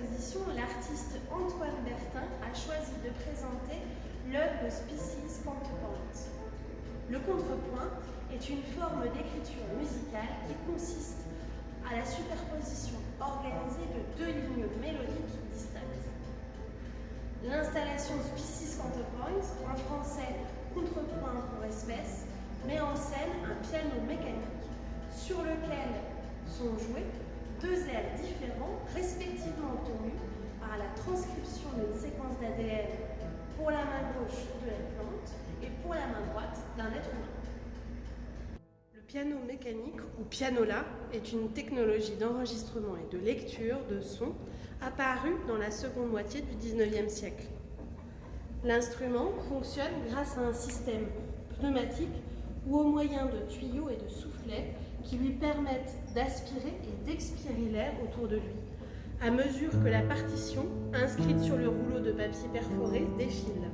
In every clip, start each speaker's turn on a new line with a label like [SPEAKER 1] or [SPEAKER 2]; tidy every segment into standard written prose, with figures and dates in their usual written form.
[SPEAKER 1] exposition, l'artiste Antoine Bertin a choisi de présenter l'œuvre Species Counterpoint. Le contrepoint est une forme d'écriture musicale qui consiste à la superposition organisée de deux lignes mélodiques distinctes. L'installation Species Counterpoint, en français contrepoint pour espèce, met en scène un piano mécanique sur lequel sont joués deux airs différents, respectivement obtenus par la transcription d'une séquence d'ADN pour la main gauche de la plante et pour la main droite d'un être humain. Le piano mécanique, ou pianola, est une technologie d'enregistrement et de lecture de son apparue dans la seconde moitié du XIXe siècle. L'instrument fonctionne grâce à un système pneumatique ou au moyen de tuyaux et de soufflets qui lui permettent d'aspirer et d'expirer l'air autour de lui, à mesure que la partition, inscrite sur le rouleau de papier perforé, défile.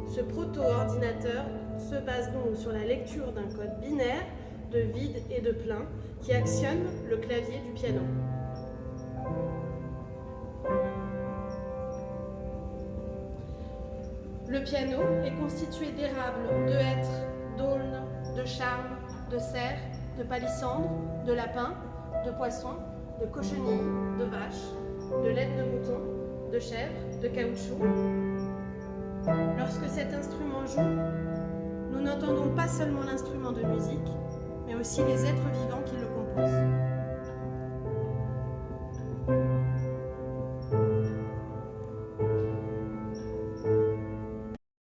[SPEAKER 1] Ce proto-ordinateur se base donc sur la lecture d'un code binaire de vide et de plein qui actionne le clavier du piano. Le piano est constitué d'érables, de hêtres, d'aulnes, de charmes, de cerfs, de palissandres, de lapins, de poissons, de cochenilles, de vaches, de laine de mouton, de chèvres, de caoutchouc. Lorsque cet instrument joue, nous n'entendons pas seulement l'instrument de musique, mais aussi les êtres vivants qui le composent.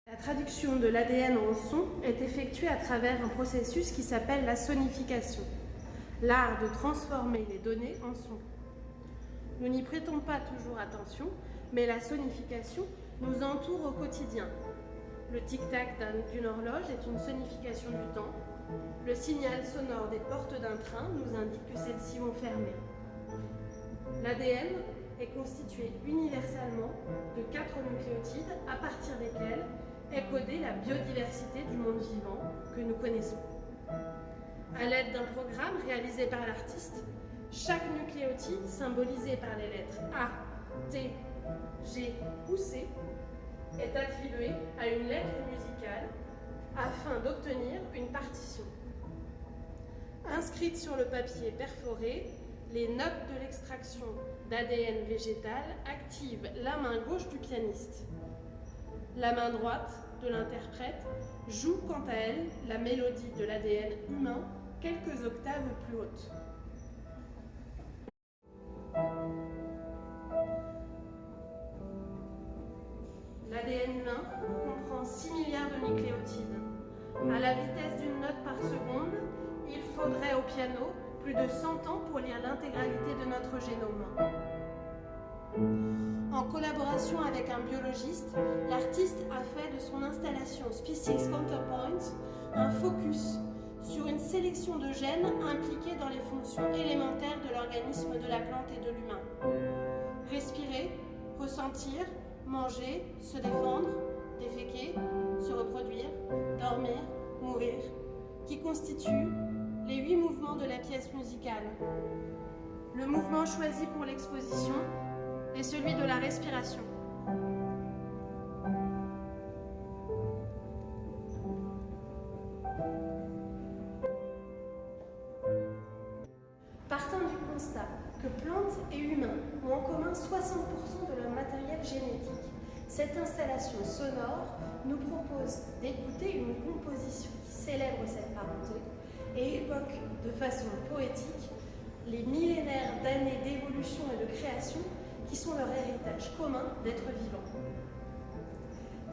[SPEAKER 1] La traduction de l'ADN en son est effectuée à travers un processus qui s'appelle la sonification, l'art de transformer les données en son. Nous n'y prêtons pas toujours attention, mais la sonification nous entoure au quotidien. Le tic-tac d'une horloge est une sonification du temps. Le signal sonore des portes d'un train nous indique que celles-ci vont fermer. L'ADN est constitué universellement de 4 nucléotides à partir desquels est codée la biodiversité du monde vivant que nous connaissons. À l'aide d'un programme réalisé par l'artiste, chaque nucléotide, symbolisé par les lettres A, T, G ou C, est attribué à une lettre musicale afin d'obtenir une partition. Inscrites sur le papier perforé, les notes de l'extraction d'ADN végétal activent la main gauche du pianiste. La main droite de l'interprète joue quant à elle la mélodie de l'ADN humain quelques octaves plus haute. L'ADN humain comprend 6 milliards de nucléotides. À la vitesse d'une note par seconde, il faudrait au piano plus de 100 ans pour lire l'intégralité de notre génome. En collaboration avec un biologiste, l'artiste a fait de son installation Species Counterpoint un focus sur une sélection de gènes impliqués dans les fonctions élémentaires de l'organisme de la plante et de l'humain. Respirer, ressentir, manger, se défendre, déféquer, se reproduire, dormir, mourir, qui constituent les 8 mouvements de la pièce musicale. Le mouvement choisi pour l'exposition est celui de la respiration. Partant du constat que plantes et humains ont en commun 60% de leur matériel génétique, cette installation sonore nous propose d'écouter une composition qui célèbre cette parenté et évoque de façon poétique les millénaires d'années d'évolution et de création qui sont leur héritage commun d'être vivants.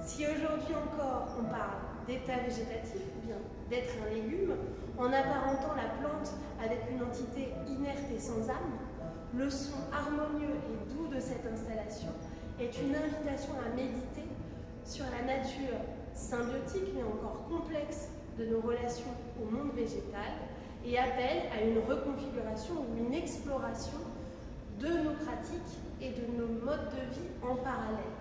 [SPEAKER 1] Si aujourd'hui encore on parle d'état végétatif ou bien d'être un légume, en apparentant la plante avec une entité inerte et sans âme, le son harmonieux et doux de cette installation est une invitation à méditer sur la nature symbiotique mais encore complexe de nos relations au monde végétal et appelle à une reconfiguration ou une exploration de nos pratiques et de nos modes de vie en parallèle.